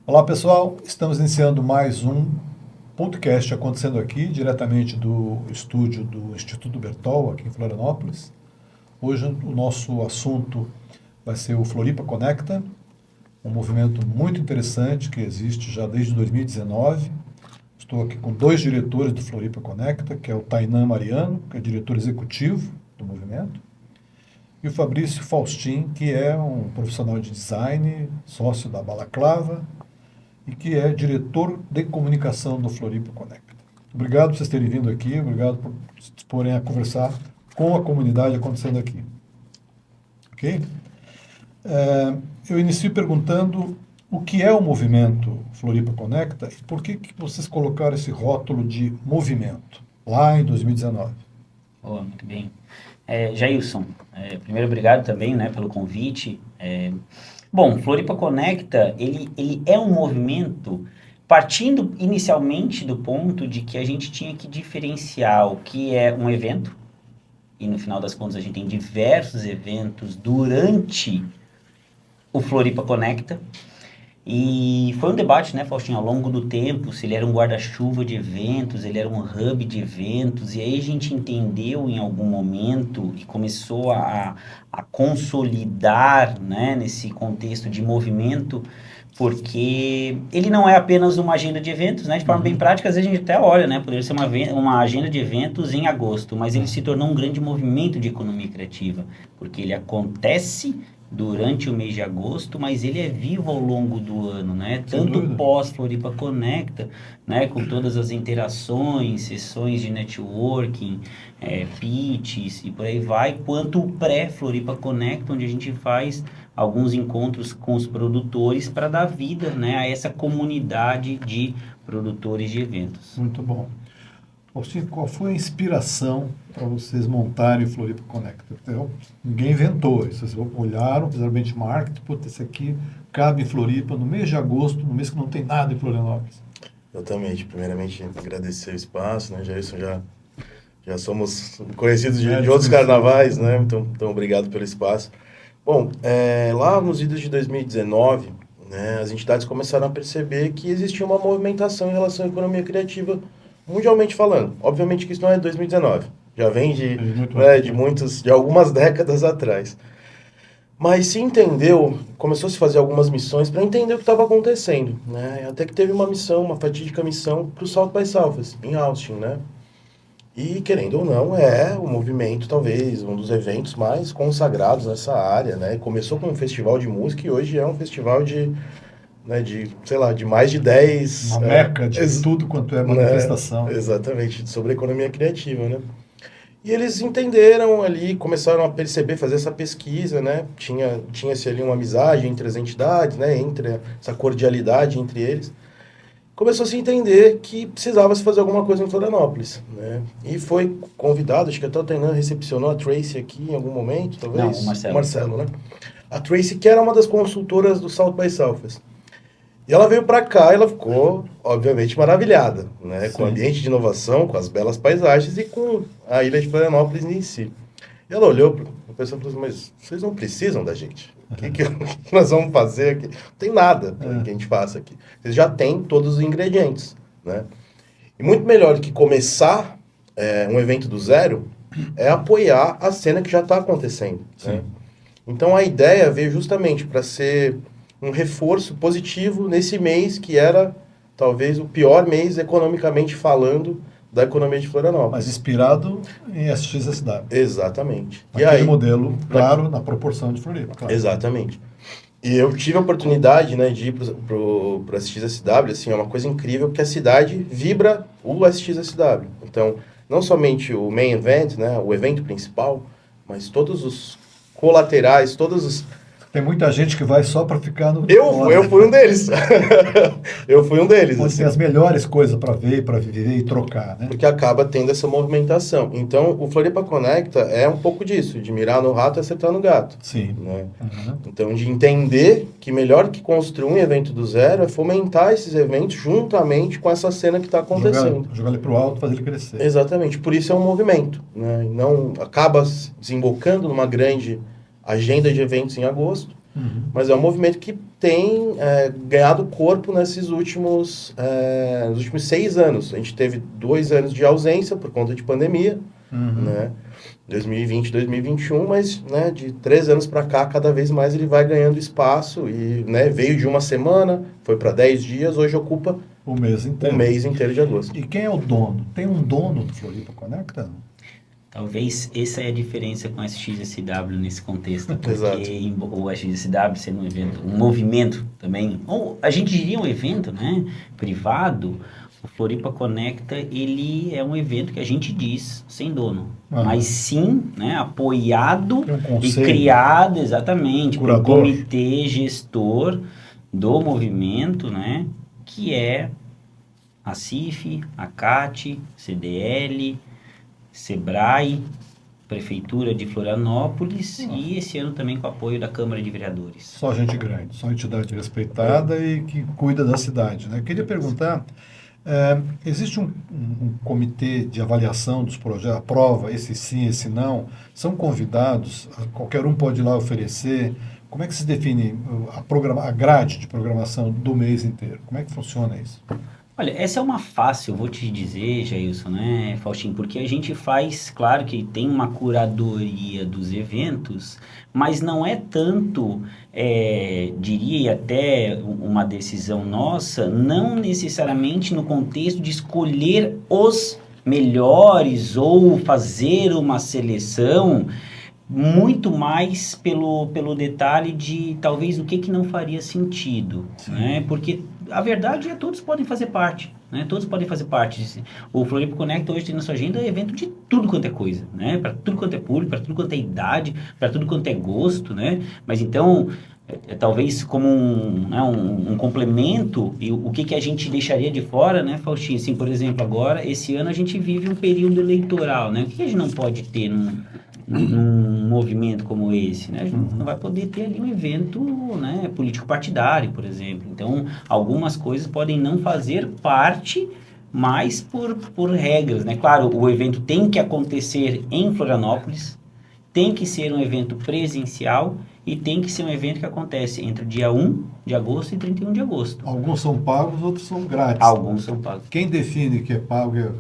Olá pessoal, estamos iniciando mais um podcast acontecendo aqui diretamente do estúdio do Instituto Bertol, aqui em Florianópolis. Hoje o nosso assunto vai ser o Floripa Conecta, um movimento muito interessante que existe já desde 2019. Estou aqui com dois diretores do Floripa Conecta, que é o Tainan Mariano, que é diretor executivo do movimento, e o Fabrício Faustin, que é um profissional de design, sócio da Balaclava, e que é diretor de comunicação do Floripa Conecta. Obrigado por vocês terem vindo aqui, obrigado por se disporem a conversar com a comunidade acontecendo aqui. Ok? Eu inicio perguntando o que é o movimento Floripa Conecta e por que vocês colocaram esse rótulo de movimento lá em 2019. Oh, muito bem. Jailson, primeiro obrigado também, né, pelo convite. Bom, Floripa Conecta, ele é um movimento partindo inicialmente do ponto de que a gente tinha que diferenciar o que é um evento, e no final das contas a gente tem diversos eventos durante o Floripa Conecta, e foi um debate, né, Faustinho, ao longo do tempo, se ele era um guarda-chuva de eventos, ele era um hub de eventos, e aí a gente entendeu em algum momento e começou a consolidar, né, nesse contexto de movimento, porque ele não é apenas uma agenda de eventos, né, de forma bem prática, às vezes a gente até olha, né, poderia ser uma agenda de eventos em agosto, mas ele se tornou um grande movimento de economia criativa, porque ele acontece durante o mês de agosto, mas ele é vivo ao longo do ano, né? Tanto pós Floripa Conecta, né? Com todas as interações, sessões de networking, pitches e por aí vai, quanto o pré-Floripa Conecta, onde a gente faz alguns encontros com os produtores para dar vida, né, a essa comunidade de produtores de eventos. Muito bom. Faustinho, qual foi a inspiração para vocês montarem o Floripa Conecta? Então, ninguém inventou isso. Vocês olharam, fizeram benchmark, putz, esse aqui cabe em Floripa no mês de agosto, no mês que não tem nada em Florianópolis. Exatamente. Primeiramente, agradecer o espaço, né, Jailson, já somos conhecidos de outros carnavais, né, então obrigado pelo espaço. Bom, lá nos idos de 2019, né, as entidades começaram a perceber que existia uma movimentação em relação à economia criativa mundialmente falando. Obviamente que isso não é de 2019, já vem de algumas décadas atrás. Mas se entendeu, começou a se fazer algumas missões para entender o que estava acontecendo, né? Até que teve uma missão, uma fatídica missão para o South by Southwest, em Austin, né? E, querendo ou não, é o movimento, talvez, um dos eventos mais consagrados nessa área, né? Começou com um festival de música e hoje é um festival sei lá, de mais de 10... Uma meca de tudo quanto é manifestação. Né? Exatamente, sobre a economia criativa, né? E eles entenderam ali, começaram a perceber, fazer essa pesquisa, né? Tinha-se ali uma amizade entre as entidades, né? Entre essa cordialidade entre eles. Começou a se entender que precisava se fazer alguma coisa em Florianópolis, né? E foi convidado, acho que até o Tainan recepcionou a Tracy aqui em algum momento, talvez? Não, o Marcelo. O Marcelo, né? A Tracy, que era uma das consultoras do South by Southwest. E ela veio para cá e ela ficou, obviamente, maravilhada, né? Com o ambiente de inovação, com as belas paisagens e com a ilha de Florianópolis em si. E ela olhou para o pessoal e falou assim, mas vocês não precisam da gente. O que nós vamos fazer aqui? Não tem nada que a gente faça aqui. Vocês já têm todos os ingredientes, né? E muito melhor do que começar um evento do zero é apoiar a cena que já está acontecendo, né? Então a ideia veio justamente para ser um reforço positivo nesse mês que era talvez o pior mês economicamente falando da economia de Florianópolis. Mas inspirado em SXSW. Exatamente. Aquele modelo, claro, na proporção de Floripa. Claro. Exatamente. E eu tive a oportunidade, né, de ir para o SXSW, assim, é uma coisa incrível, porque a cidade vibra o SXSW. Então, não somente o main event, né, o evento principal, mas todos os colaterais, todos os... Tem muita gente que vai só para ficar no... Eu fui um deles. Eu fui um deles. Pode ser as melhores coisas para ver, para viver e trocar, né? Porque acaba tendo essa movimentação. Então, o Floripa Conecta é um pouco disso, de mirar no rato e acertar no gato. Sim. Né? Então, de entender que melhor que construir um evento do zero é fomentar esses eventos juntamente com essa cena que está acontecendo. Jogar ele para o alto, fazer ele crescer. Exatamente. Por isso é um movimento. Né? E não acaba desembocando numa grande agenda de eventos em agosto, Mas é um movimento que tem ganhado corpo nesses últimos 6 anos. A gente teve 2 anos de ausência por conta de pandemia, né? 2020, 2021, mas, né, de 3 anos para cá, cada vez mais ele vai ganhando espaço e, né, veio de uma semana, foi para 10 dias, hoje ocupa o mês inteiro. O mês inteiro de agosto. E quem é o dono? Tem um dono do Floripa Conecta? Talvez essa é a diferença com a XSW nesse contexto, porque Exato. o XSW sendo um evento, um movimento também, ou a gente diria um evento, né, privado, o Floripa Conecta, ele é um evento que a gente diz sem dono, mas sim, né, apoiado e criado exatamente por um comitê gestor do movimento, né, que é a CIF, a CAT, CDL, SEBRAE, Prefeitura de Florianópolis e esse ano também com o apoio da Câmara de Vereadores. Só gente grande, só entidade respeitada e que cuida da cidade, né? Queria perguntar, existe um comitê de avaliação dos projetos, aprova esse sim, esse não, são convidados, qualquer um pode ir lá oferecer, como é que se define a grade de programação do mês inteiro? Como é que funciona isso? Olha, essa é uma fácil, eu vou te dizer, Jailson, né, Faustinho, porque a gente faz, claro que tem uma curadoria dos eventos, mas não é tanto, diria até uma decisão nossa, não necessariamente no contexto de escolher os melhores ou fazer uma seleção, muito mais pelo detalhe de talvez o que não faria sentido, né? Porque a verdade é que todos podem fazer parte, né? Todos podem fazer parte. O Floripa Conecta hoje tem na sua agenda evento de tudo quanto é coisa, né? Para tudo quanto é público, para tudo quanto é idade, para tudo quanto é gosto, né? Mas então, talvez como um complemento, e o que a gente deixaria de fora, né, Faustinho? Assim, por exemplo, agora, esse ano a gente vive um período eleitoral, né? O que a gente não pode ter num movimento como esse, né? A gente não vai poder ter ali um evento, né, político partidário, por exemplo. Então, algumas coisas podem não fazer parte, mas por regras, né? Claro, o evento tem que acontecer em Florianópolis, tem que ser um evento presencial e tem que ser um evento que acontece entre o dia 1 de agosto e 31 de agosto. Alguns são pagos, outros são grátis. Alguns são pagos. Quem define que é pago é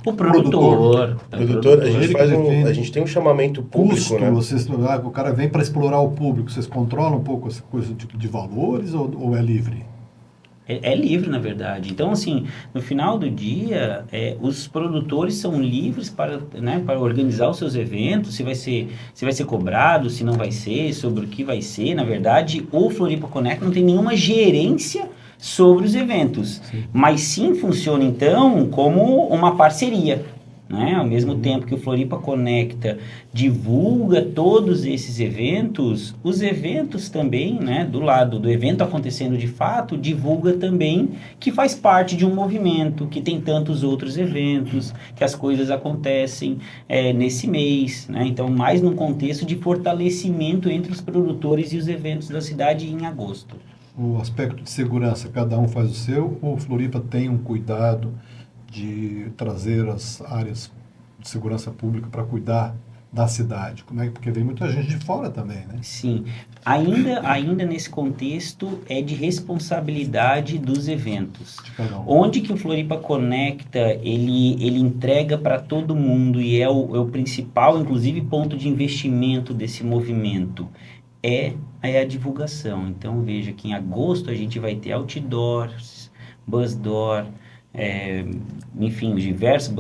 o produtor. A gente tem um chamamento público, custo, né? O cara vem para explorar o público. Vocês controlam um pouco essa coisa de valores ou é livre? É livre, na verdade. Então, assim, no final do dia, os produtores são livres para organizar os seus eventos, se vai ser cobrado, se não vai ser, sobre o que vai ser. Na verdade, o Floripa Conecta não tem nenhuma gerência sobre os eventos, mas sim funciona, então, como uma parceria. Né? Ao mesmo tempo que o Floripa Conecta divulga todos esses eventos, os eventos também, né, do lado do evento acontecendo de fato, divulga também que faz parte de um movimento, que tem tantos outros eventos, que as coisas acontecem nesse mês. Né? Então, mais num contexto de fortalecimento entre os produtores e os eventos da cidade em agosto. O aspecto de segurança, cada um faz o seu, ou o Floripa tem um cuidado de trazer as áreas de segurança pública para cuidar da cidade? Como é? Porque vem muita gente de fora também, né? Sim. Ainda nesse contexto é de responsabilidade dos eventos. Onde que o Floripa Conecta, ele entrega para todo mundo e é o principal, inclusive, ponto de investimento desse movimento. É a divulgação. Então, veja que em agosto a gente vai ter outdoors, busdoor, enfim, os diversos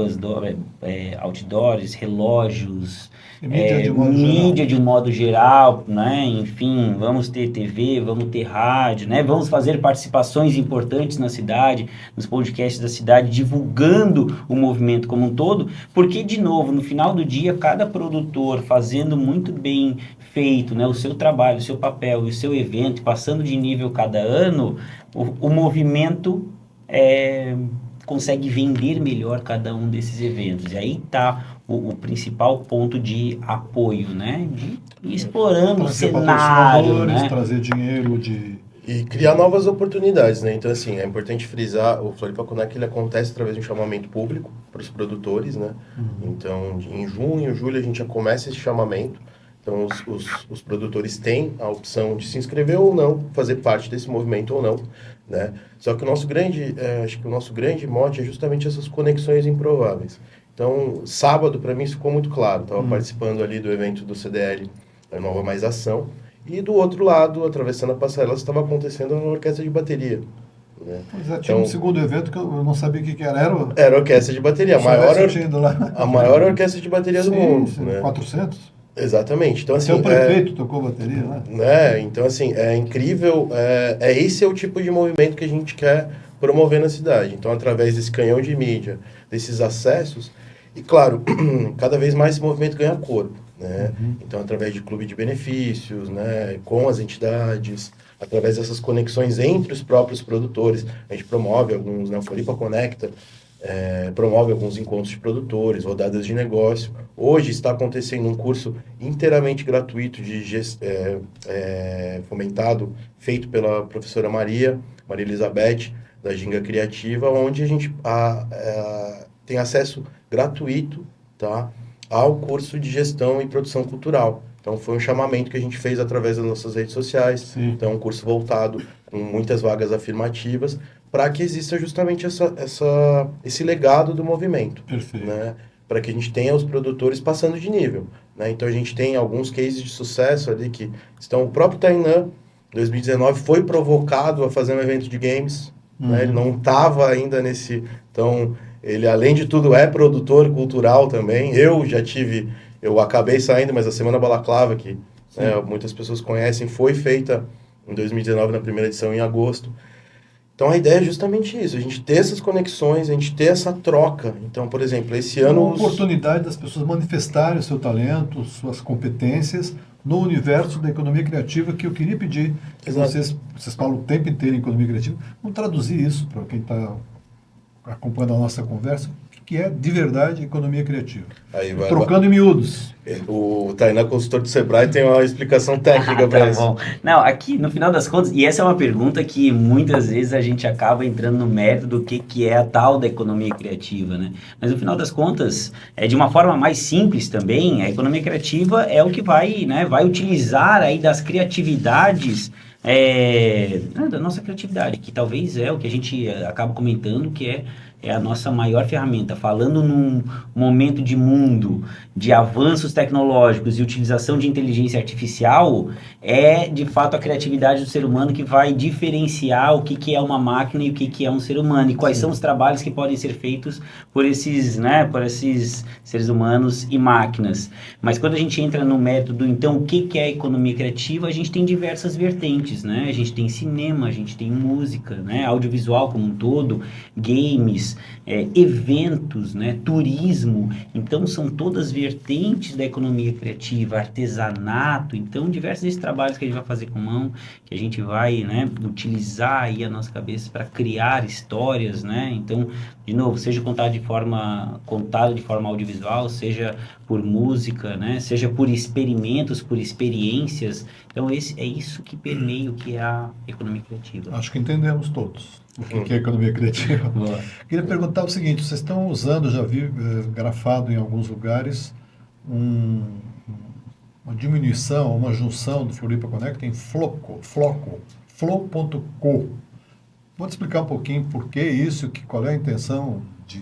outdoors, relógios, mídia de um modo geral, né? Enfim, vamos ter TV, vamos ter rádio, né? Vamos fazer participações importantes na cidade, nos podcasts da cidade, divulgando o movimento como um todo, porque, de novo, no final do dia, cada produtor fazendo muito bem feito, né, o seu trabalho, o seu papel e o seu evento, passando de nível cada ano, o movimento consegue vender melhor cada um desses eventos. E aí está o principal ponto de apoio, né? De ir explorando o cenário, né? Trazer dinheiro E criar novas oportunidades, né? Então, assim, é importante frisar, o Floripa Conecta, ele acontece através de um chamamento público para os produtores, né? Então, em junho, julho, a gente já começa esse chamamento. Então, os produtores têm a opção de se inscrever ou não, fazer parte desse movimento ou não, né? Só que acho que o nosso grande mote é justamente essas conexões improváveis. Então, sábado, para mim, isso ficou muito claro. Estava participando ali do evento do CDL, a Nova Mais Ação, e do outro lado, atravessando a passarela, estava acontecendo uma orquestra de bateria. Né? Pois é, tinha um segundo evento que eu não sabia o que era. Era a orquestra de bateria, a maior orquestra de bateria do mundo. Sim, né? 400? Exatamente. Então, assim, o prefeito tocou bateria, né? Então, assim, é incrível. Esse é o tipo de movimento que a gente quer promover na cidade. Então, através desse canhão de mídia, desses acessos, e claro, cada vez mais esse movimento ganha corpo. Né? Então, através de clube de benefícios, né? Com as entidades, através dessas conexões entre os próprios produtores, a gente promove alguns, né? O Floripa Conecta promove alguns encontros de produtores, rodadas de negócio. Hoje está acontecendo um curso inteiramente gratuito fomentado, feito pela professora Maria Elizabeth, da Ginga Criativa, onde a gente tem acesso gratuito, tá, ao curso de gestão e produção cultural. Então, foi um chamamento que a gente fez através das nossas redes sociais. Sim. Então, um curso voltado com muitas vagas afirmativas, para que exista justamente esse legado do movimento. Perfeito. Né? Para que a gente tenha os produtores passando de nível. Né? Então, a gente tem alguns cases de sucesso ali que estão... O próprio Tainan, em 2019, foi provocado a fazer um evento de games. Né? Ele não estava ainda nesse... Então, ele, além de tudo, é produtor cultural também. Eu acabei saindo, mas a Semana Balaclava, que muitas pessoas conhecem, foi feita em 2019, na primeira edição, em agosto. Então, a ideia é justamente isso, a gente ter essas conexões, a gente ter essa troca. Então, por exemplo, esse ano... Uma oportunidade das pessoas manifestarem o seu talento, suas competências no universo da economia criativa, que eu queria pedir que vocês falam o tempo inteiro em economia criativa, vamos traduzir isso para quem está acompanhando a nossa conversa, o que é de verdade economia criativa. Trocando em miúdos. O Tainá, consultor do Sebrae, tem uma explicação técnica para isso. Bom. Não, aqui, no final das contas, e essa é uma pergunta que muitas vezes a gente acaba entrando no mérito do que é a tal da economia criativa, né? Mas no final das contas, de uma forma mais simples também, a economia criativa é o que vai utilizar aí das criatividades, da nossa criatividade, que talvez é o que a gente acaba comentando, que é a nossa maior ferramenta. Falando num momento de mundo, de avanços tecnológicos e utilização de inteligência artificial, é de fato a criatividade do ser humano que vai diferenciar o que é uma máquina e o que é um ser humano, e quais são os trabalhos que podem ser feitos por esses seres humanos e máquinas. Mas quando a gente entra no método, então, o que é a economia criativa, a gente tem diversas vertentes, né? A gente tem cinema, a gente tem música, né? Audiovisual como um todo, games, eventos, né? Turismo. Então, são todas vertentes da economia criativa, artesanato. Então, diversos desses trabalhos que a gente vai fazer com mão, que a gente vai, né, utilizar aí a nossa cabeça para criar histórias, né? Então, de novo, seja contada de forma audiovisual, seja por música, né? Seja por experimentos, por experiências. Então, é isso que permeia o que é a economia criativa. Acho que entendemos todos o que é economia criativa. Queria perguntar o seguinte, vocês estão usando, já vi grafado em alguns lugares, uma diminuição, uma junção do Floripa Conecta em Floco, Flow.co. Pode explicar um pouquinho por que isso, qual é a intenção de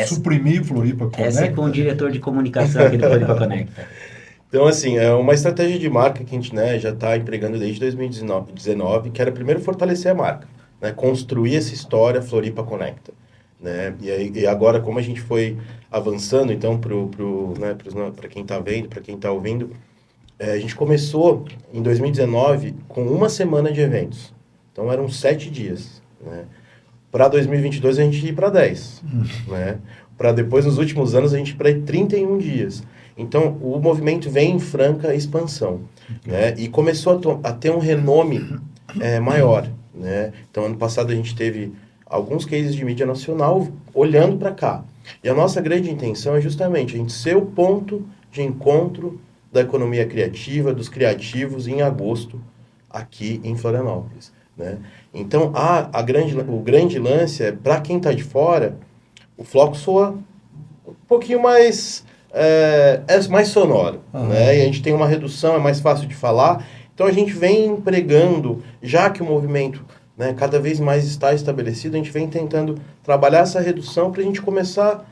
suprimir Floripa Conecta? Essa é com o diretor de comunicação aqui do Floripa Conecta. Então, assim, é uma estratégia de marca que a gente, né, já está empregando desde 2019, que era primeiro fortalecer a marca, né, construir essa história Floripa Conecta. Né? E agora, como a gente foi avançando, então, para quem está vendo, para quem está ouvindo, a gente começou em 2019 com uma semana de eventos. Então, eram 7 dias. Né? Para 2022, a gente ia para 10. Né? Para depois, nos últimos anos, a gente ir para 31 dias. Então, o movimento vem em franca expansão. Né? E começou a ter um renome maior. Né? Então, ano passado, a gente teve alguns cases de mídia nacional olhando para cá. E a nossa grande intenção é justamente a gente ser o ponto de encontro da economia criativa, dos criativos, em agosto, aqui em Florianópolis. Né? Então, o grande lance é, para quem está de fora, o Floco soa um pouquinho mais é mais sonoro, né? E a gente tem uma redução, é mais fácil de falar. Então a gente vem empregando, já que o movimento, né, cada vez mais está estabelecido, a gente vem tentando trabalhar essa redução para a gente começar,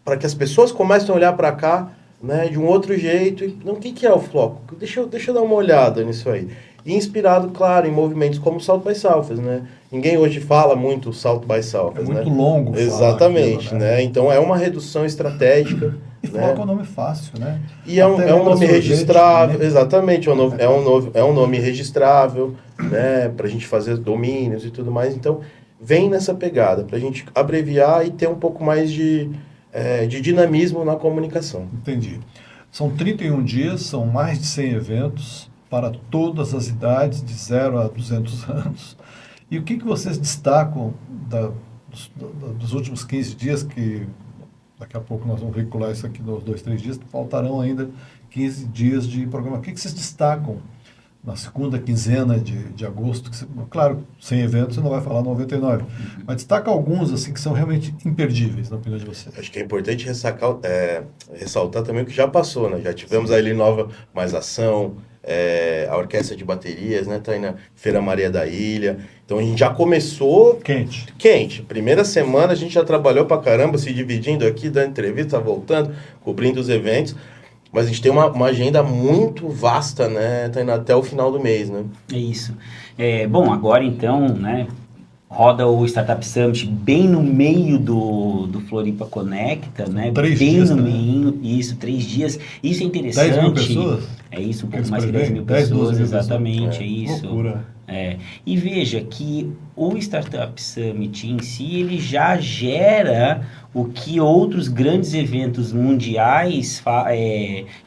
para que as pessoas comecem a olhar para cá, né, de um outro jeito. E, não, o que é o floco? Deixa eu dar uma olhada nisso aí. E inspirado, claro, em movimentos como o South by Southwest, né? Ninguém hoje fala muito South by Southwest, muito longo. Exatamente, aquilo, né? Então é uma redução estratégica. E floco é um nome fácil, né? E é um nome registrável, exatamente, é um nome registrável, né? Para a gente fazer domínios e tudo mais. Então, vem nessa pegada, para a gente abreviar e ter um pouco mais de dinamismo na comunicação. Entendi. São 31 dias, são mais de 100 eventos para todas as idades, de 0 a 200 anos. E o que vocês destacam dos últimos 15 dias, que daqui a pouco nós vamos veicular isso aqui nos 2, 3 dias, faltarão ainda 15 dias de programa. O que vocês destacam na segunda quinzena de agosto? Claro, sem eventos você não vai falar 99, mas destaca alguns assim, que são realmente imperdíveis, na opinião de vocês. Acho que é importante ressaltar também o que já passou, né? Já tivemos ali Nova Mais Ação, a Orquestra de Baterias, né? Tá aí na Feira Maria da Ilha. Então a gente já começou... Quente. Primeira semana a gente já trabalhou pra caramba, se dividindo aqui, dando entrevista, voltando, cobrindo os eventos. Mas a gente tem uma agenda muito vasta, né? Tá indo até o final do mês, né? É isso. Bom, agora então, né? Roda o Startup Summit bem no meio do Floripa Conecta, né? 3 bem dias, no né? meio, isso, 3 dias. Isso é interessante. 10 mil pessoas? É isso, um pouco Eles mais que 10 mil 10, pessoas, 12 mil exatamente, pessoas. é isso. Loucura. E veja que o Startup Summit em si, ele já gera o que outros grandes eventos mundiais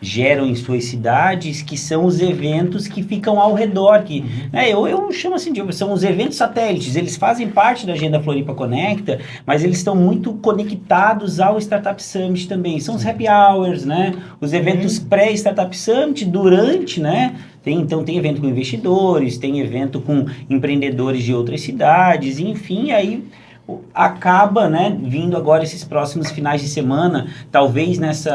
geram em suas cidades, que são os eventos que ficam ao redor. Eu chamo assim, são os eventos satélites, eles fazem parte da agenda Floripa Conecta, mas eles estão muito conectados ao Startup Summit também. São os happy hours, né? Os eventos pré-Startup Summit, durante, né? Então tem evento com investidores, tem evento com empreendedores de outras cidades, enfim, aí acaba, né, vindo agora esses próximos finais de semana, talvez nesse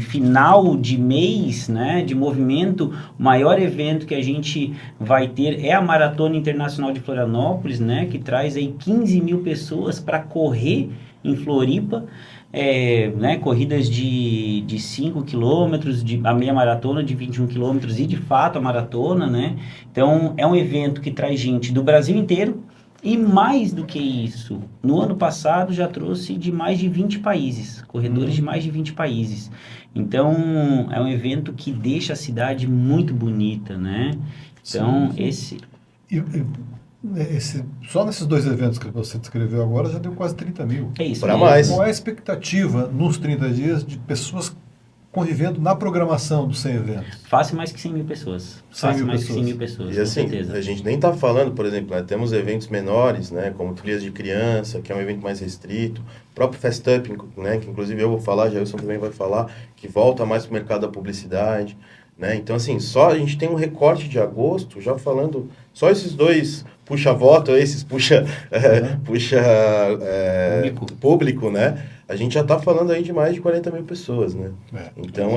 final de mês, né, de movimento, o maior evento que a gente vai ter é a Maratona Internacional de Florianópolis, né, que traz aí 15 mil pessoas para correr em Floripa. Corridas de 5 quilômetros, a meia maratona de 21 quilômetros e de fato a maratona, né? Então é um evento que traz gente do Brasil inteiro e mais do que isso, no ano passado já trouxe de mais de 20 países, corredores de mais de 20 países. Então é um evento que deixa a cidade muito bonita, né? Então só nesses 2 eventos que você descreveu agora já deu quase 30 mil. É isso. Para mais. Qual é a expectativa nos 30 dias de pessoas convivendo na programação dos 100 eventos? Fácil mais que 100 mil pessoas. Fácil mais que 100 mil pessoas, e com assim, certeza. A gente nem está falando, por exemplo, né, temos eventos menores, né, como Trilhas de Criança, que é um evento mais restrito, o próprio Fest Up, né, que inclusive eu vou falar, Jailson também vai falar, que volta mais para o mercado da publicidade, né? Então, assim, só a gente tem um recorte de agosto, já falando, só esses 2 puxa-voto, esses público, né? A gente já está falando aí de mais de 40 mil pessoas, né? Então,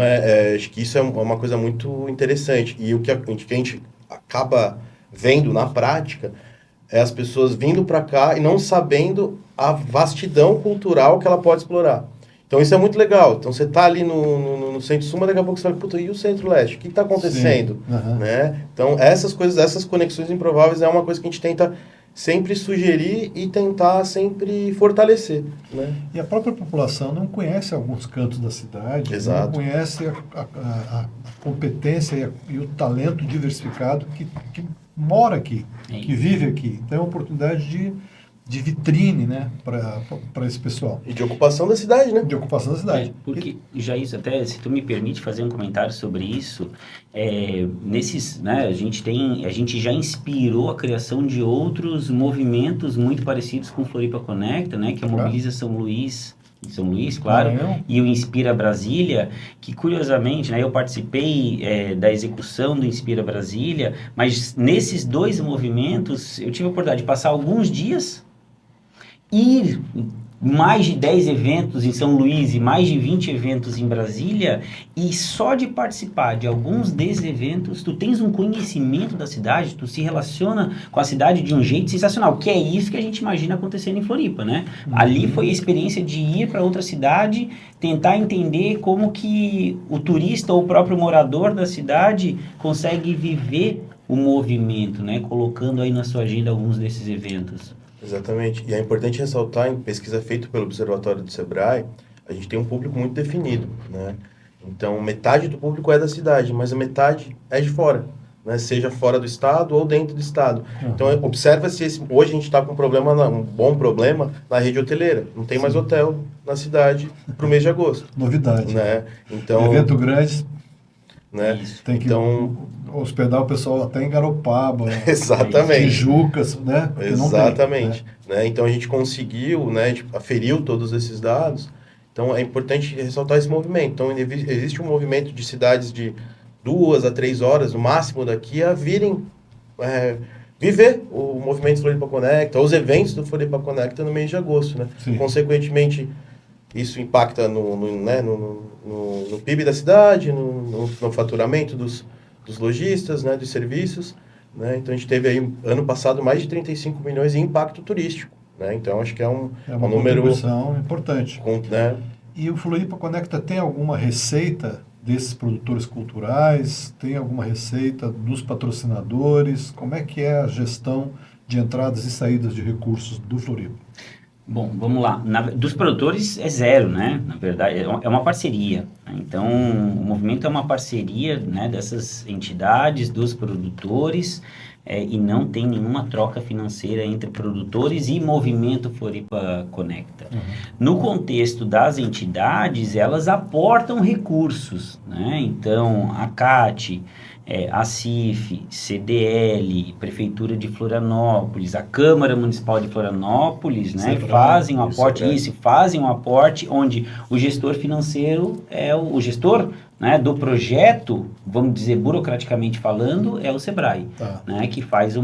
acho que isso é uma coisa muito interessante. E o que a gente acaba vendo na prática é as pessoas vindo para cá e não sabendo a vastidão cultural que ela pode explorar. Então, isso é muito legal. Então, você está ali no Centro-Sul, mas daqui a pouco você fala, puta, e o Centro-Leste? O que está acontecendo? Né? Então, essas conexões improváveis é uma coisa que a gente tenta sempre sugerir e tentar sempre fortalecer, né? E a própria população não conhece alguns cantos da cidade, Exato. Não conhece a competência e o talento diversificado que mora aqui, que vive aqui. Então é uma oportunidade de vitrine, né, para esse pessoal. E de ocupação da cidade, né? De ocupação da cidade. Porque, já isso, até se tu me permite fazer um comentário sobre isso, a gente já inspirou a criação de outros movimentos muito parecidos com o Floripa Conecta, né, que é o Mobiliza São Luís, claro, e o Inspira Brasília, que curiosamente, né, eu participei da execução do Inspira Brasília, mas nesses 2 movimentos eu tive a oportunidade de passar alguns dias, ir mais de 10 eventos em São Luís e mais de 20 eventos em Brasília, e só de participar de alguns desses eventos, tu tens um conhecimento da cidade, tu se relaciona com a cidade de um jeito sensacional, que é isso que a gente imagina acontecendo em Floripa, né? Ali foi a experiência de ir para outra cidade, tentar entender como que o turista ou o próprio morador da cidade consegue viver o movimento, né? Colocando aí na sua agenda alguns desses eventos. Exatamente. E é importante ressaltar, em pesquisa feita pelo Observatório do Sebrae, a gente tem um público muito definido, né? Então, metade do público é da cidade, mas a metade é de fora, né? Seja fora do estado ou dentro do estado. Então, observa-se, hoje a gente está com um bom problema na rede hoteleira. Não tem mais hotel na cidade para o mês de agosto. Novidade. Né? Então, evento grande, né? tem que hospedar o pessoal até em Garopaba, exatamente. Tijucas, né? Porque exatamente. Não tem, né? Então a gente conseguiu, né? A gente aferiu todos esses dados. Então é importante ressaltar esse movimento. Então existe um movimento de cidades de 2 a 3 horas, no máximo daqui, a virem viver o movimento Floripa Conecta, os eventos do Floripa Conecta no mês de agosto, né? Sim. Consequentemente, isso impacta no PIB da cidade, no faturamento dos lojistas, né, dos serviços, né? Então a gente teve aí, ano passado, mais de 35 milhões em impacto turístico, né? Então acho que é um número... contribuição importante. Né? E o Floripa Conecta tem alguma receita desses produtores culturais? Tem alguma receita dos patrocinadores? Como é que é a gestão de entradas e saídas de recursos do Floripa? Bom, vamos lá. Dos produtores é zero, né? Na verdade, é uma parceria. Né? Então, o movimento é uma parceria, né, dessas entidades, dos produtores, e não tem nenhuma troca financeira entre produtores e movimento Floripa Conecta. No contexto das entidades, elas aportam recursos, né? Então, a CAT, a CIF, CDL, Prefeitura de Florianópolis, a Câmara Municipal de Florianópolis, né, fazem um aporte onde o gestor financeiro é o gestor, né, do projeto, vamos dizer burocraticamente falando, é o Sebrae, né, que faz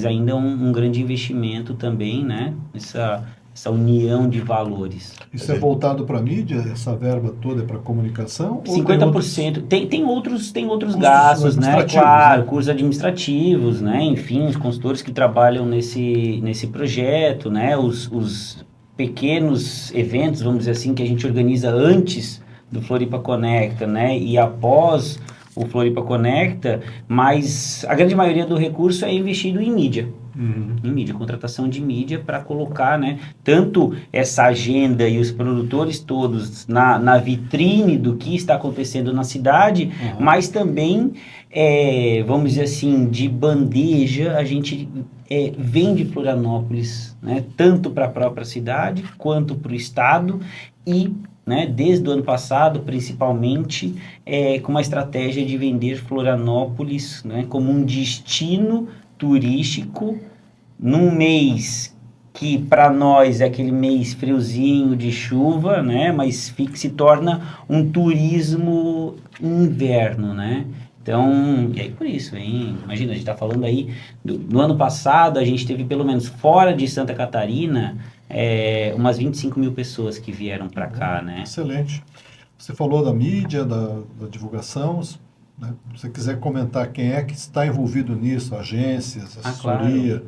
ainda um grande investimento também, né, essa união de valores. Isso é voltado para a mídia? Essa verba toda é para comunicação? 50%. Tem outros gastos, né? Claro, né? Cursos administrativos, né? Enfim, os consultores que trabalham nesse projeto, né? Os pequenos eventos, vamos dizer assim, que a gente organiza antes do Floripa Conecta, né? E após o Floripa Conecta, mas a grande maioria do recurso é investido em mídia. Em mídia, contratação de mídia para colocar, né, tanto essa agenda e os produtores todos na vitrine do que está acontecendo na cidade, mas também, vamos dizer assim, de bandeja, a gente vende Florianópolis, né, tanto para a própria cidade quanto para o estado e, né, desde o ano passado, principalmente, com uma estratégia de vender Florianópolis, né, como um destino turístico num mês que para nós é aquele mês friozinho de chuva, né? Mas se torna um turismo inverno, né? Então, e aí por isso, hein? Imagina, a gente está falando aí, no ano passado a gente teve pelo menos fora de Santa Catarina umas 25 mil pessoas que vieram para cá, né? Excelente. Você falou da mídia, da divulgação, né? Se você quiser comentar quem é que está envolvido nisso, agências, assessoria,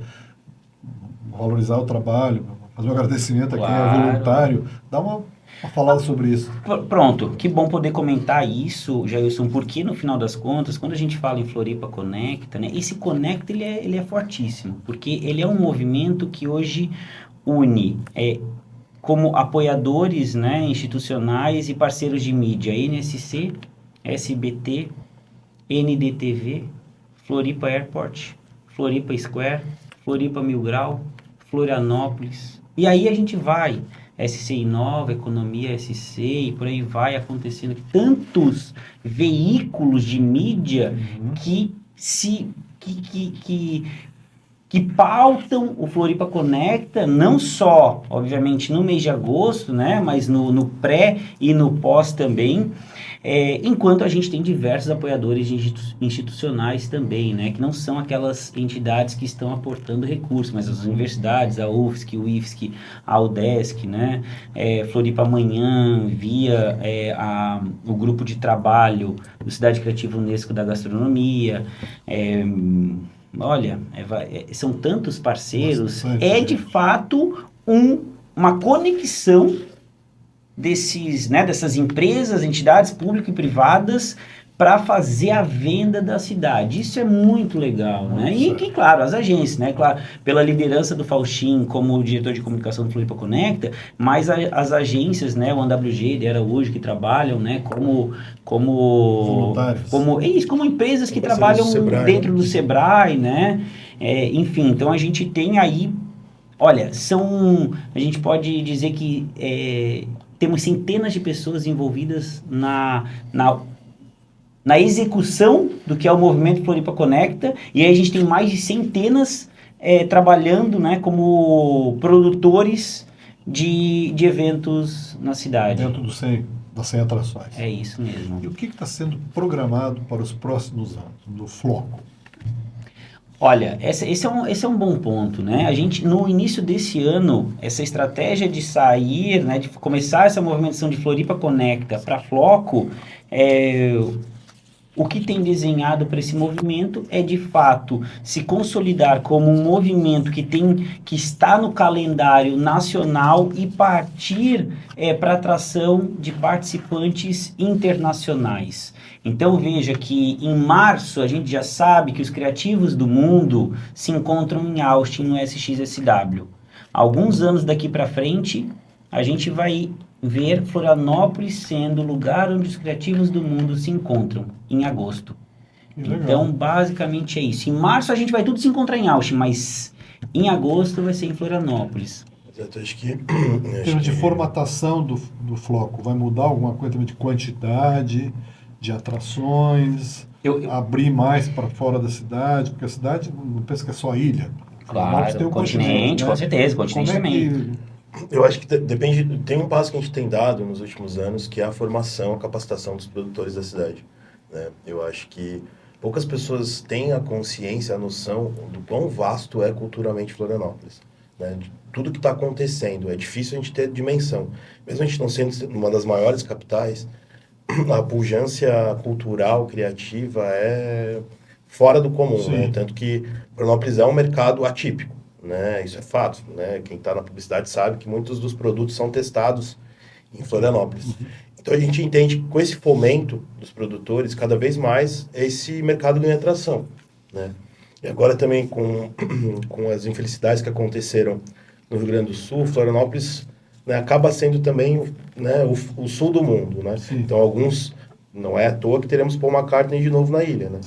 valorizar o trabalho, fazer um agradecimento a quem é voluntário, dá uma falada sobre isso. Pronto, que bom poder comentar isso, Jailson, porque no final das contas, quando a gente fala em Floripa Conecta, né, esse Conecta ele é fortíssimo, porque ele é um movimento que hoje une como apoiadores, né, institucionais e parceiros de mídia, NSC, SBT, NDTV, Floripa Airport, Floripa Square, Floripa Mil Grau, Florianópolis. E aí a gente vai, SC Inova, Economia SC, e por aí vai acontecendo. Tantos veículos de mídia que que pautam o Floripa Conecta, não só, obviamente, no mês de agosto, né, mas no pré e no pós também, enquanto a gente tem diversos apoiadores institucionais também, né, que não são aquelas entidades que estão aportando recursos, mas as universidades, a UFSC, o IFSC, a UDESC, né, Floripa Amanhã, via o grupo de trabalho do Cidade Criativa Unesco da Gastronomia, olha, são tantos parceiros, Bastante, de fato uma conexão dessas empresas, entidades públicas e privadas para fazer a venda da cidade. Isso é muito legal, né? E, claro, as agências, né? Claro, pela liderança do Faustin como diretor de comunicação do Floripa Conecta, mas as agências, né? O AWG, de Araújo, que trabalham, né? Como voluntários. Como empresas que trabalham Sebrae, dentro do Sebrae, né? Enfim, então a gente tem aí, olha, a gente pode dizer que temos centenas de pessoas envolvidas na execução do que é o movimento Floripa Conecta, e aí a gente tem mais de centenas trabalhando, né, como produtores de eventos na cidade. Dentro das 100 atrações. É isso mesmo. E o que está sendo programado para os próximos anos, no Floco? Olha, esse é um bom ponto, né? A gente, no início desse ano, essa estratégia de sair, né, de começar essa movimentação de Floripa Conecta para Floco, o que tem desenhado para esse movimento é, de fato, se consolidar como um movimento que está no calendário nacional e partir para atração de participantes internacionais. Então, veja que em março a gente já sabe que os criativos do mundo se encontram em Austin, no SXSW. Alguns anos daqui para frente, a gente vai ver Florianópolis sendo o lugar onde os criativos do mundo se encontram, em agosto. Então, basicamente é isso. Em março a gente vai tudo se encontrar em Austin, mas em agosto vai ser em Florianópolis. Exato, acho que... Em termos de formatação do Floco, vai mudar alguma coisa também de quantidade, de atrações, abrir mais para fora da cidade, porque a cidade não pensa que é só ilha. Claro, tem um continente, né? Com certeza, continente também. Eu acho que depende, tem um passo que a gente tem dado nos últimos anos, que é a formação, a capacitação dos produtores da cidade, né? Eu acho que poucas pessoas têm a consciência, a noção do quão vasto é culturalmente Florianópolis, né? De tudo que está acontecendo, é difícil a gente ter dimensão. Mesmo a gente não sendo uma das maiores capitais, a pujança cultural, criativa é fora do comum, né? Tanto que Florianópolis é um mercado atípico, né? Isso é fato, né? Quem está na publicidade sabe que muitos dos produtos são testados em Florianópolis. Então a gente entende que com esse fomento dos produtores, cada vez mais esse mercado ganha atração, né? E agora também com as infelicidades que aconteceram no Rio Grande do Sul, Florianópolis, né, acaba sendo também, né, o sul do mundo, né? Então alguns, não é à toa que teremos Paul McCartney de novo na ilha, né?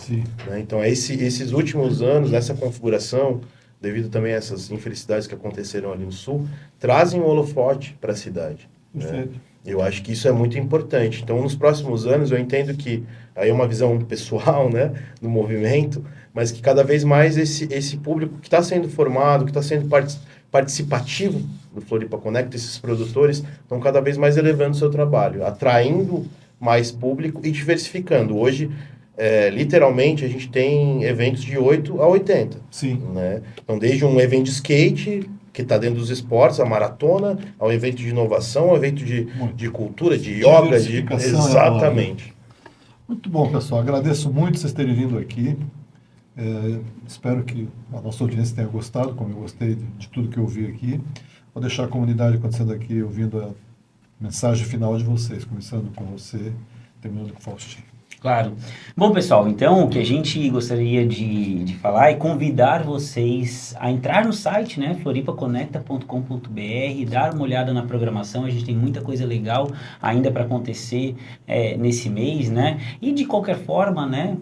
Né? Então esses últimos anos, nessa configuração, devido também a essas infelicidades que aconteceram ali no sul, trazem um holofote para a cidade. Né? Eu acho que isso é muito importante. Então, nos próximos anos, eu entendo que, aí é uma visão pessoal, né, do movimento, mas que cada vez mais esse público que está sendo formado, que está sendo participativo do Floripa Conecta, esses produtores, estão cada vez mais elevando o seu trabalho, atraindo mais público e diversificando. Hoje, literalmente, a gente tem eventos de 8 a 80. Né? Então, desde um evento de skate, que está dentro dos esportes, a maratona, ao evento de inovação, ao evento de cultura, de yoga, exatamente. Muito bom, pessoal. Agradeço muito vocês terem vindo aqui. Espero que a nossa audiência tenha gostado, como eu gostei de tudo que eu vi aqui. Vou deixar a comunidade acontecendo aqui, ouvindo a mensagem final de vocês, começando com você, terminando com o Faustinho. Claro. Bom, pessoal, então o que a gente gostaria de falar é convidar vocês a entrar no site, né, floripaconecta.com.br, dar uma olhada na programação. A gente tem muita coisa legal ainda para acontecer nesse mês, né? E de qualquer forma, né,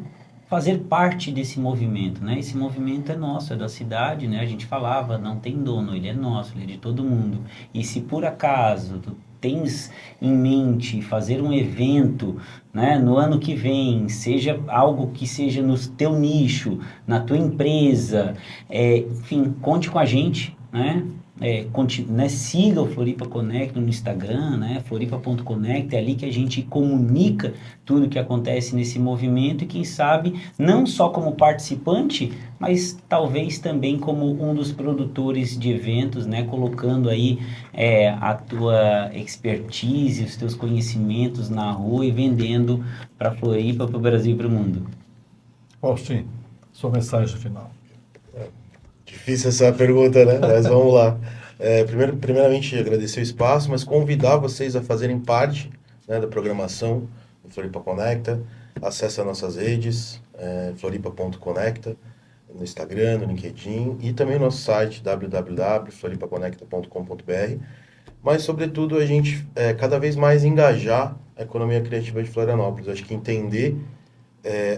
fazer parte desse movimento, né? Esse movimento é nosso, é da cidade, né? A gente falava, não tem dono, ele é nosso, ele é de todo mundo. E se por acaso tu tens em mente fazer um evento, né, no ano que vem, seja algo que seja no teu nicho, na tua empresa, enfim, conte com a gente, né? Siga o Floripa Connect no Instagram, né? Floripa.connect, é ali que a gente comunica tudo o que acontece nesse movimento e quem sabe, não só como participante, mas talvez também como um dos produtores de eventos, né? Colocando aí a tua expertise, os teus conhecimentos na rua e vendendo para Floripa, para o Brasil e para o mundo. Faustinho, sua mensagem final. Difícil essa pergunta, né? Mas vamos lá. Primeiramente, agradecer o espaço, mas convidar vocês a fazerem parte, né, da programação do Floripa Conecta. Acesse as nossas redes, floripa.conecta, no Instagram, no LinkedIn e também o nosso site www.floripaconecta.com.br. Mas, sobretudo, a gente cada vez mais engajar a economia criativa de Florianópolis. Acho que entender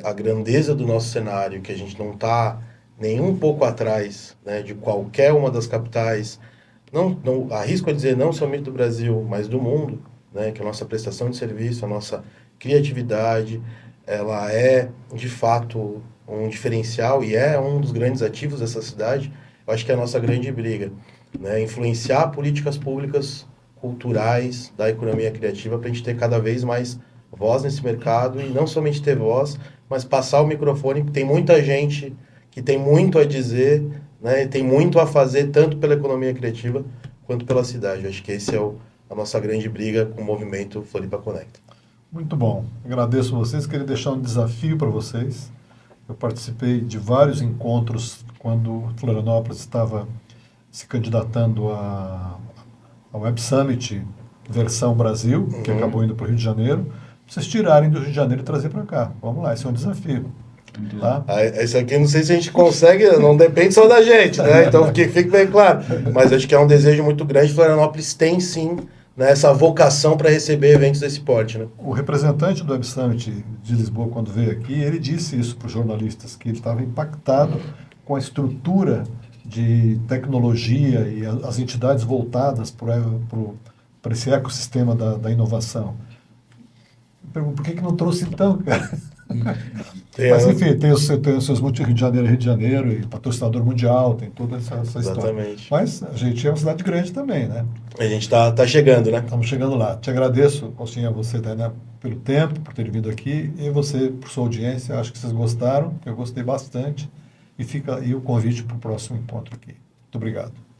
a grandeza do nosso cenário, que a gente não está nem um pouco atrás, né, de qualquer uma das capitais, não arrisco a dizer não somente do Brasil, mas do mundo, né, que a nossa prestação de serviço, a nossa criatividade, ela é, de fato, um diferencial e é um dos grandes ativos dessa cidade. Eu acho que é a nossa grande briga, né, influenciar políticas públicas culturais da economia criativa para a gente ter cada vez mais voz nesse mercado e não somente ter voz, mas passar o microfone, porque tem muita gente que tem muito a dizer, né, e tem muito a fazer, tanto pela economia criativa quanto pela cidade. Eu acho que esse é a nossa grande briga com o movimento Floripa Conecta. Muito bom. Agradeço a vocês. Queria deixar um desafio para vocês. Eu participei de vários encontros quando Florianópolis estava se candidatando ao Web Summit versão Brasil, que acabou indo para o Rio de Janeiro. Vocês tirarem do Rio de Janeiro e trazer para cá. Vamos lá, esse é um desafio. Tá? Isso aqui não sei se a gente consegue, não depende só da gente, né? Então que fique bem claro. Mas acho que é um desejo muito grande. Florianópolis tem sim, né, essa vocação para receber eventos desse porte, né? O representante do Web Summit de Lisboa, quando veio aqui, ele disse isso para os jornalistas, que ele estava impactado com a estrutura de tecnologia e as entidades voltadas para esse ecossistema da inovação. Eu pergunto, por que não trouxe então, cara? Mas enfim, tem os seus multi Rio de Janeiro e patrocinador mundial, tem toda essa história. Exatamente. Mas a gente é uma cidade grande também, né? A gente tá chegando, né? Estamos chegando lá. Te agradeço, Faustinho, a você, Tainá, pelo tempo, por ter vindo aqui, e você por sua audiência. Acho que vocês gostaram, eu gostei bastante. E fica aí o convite para o próximo encontro aqui. Muito obrigado.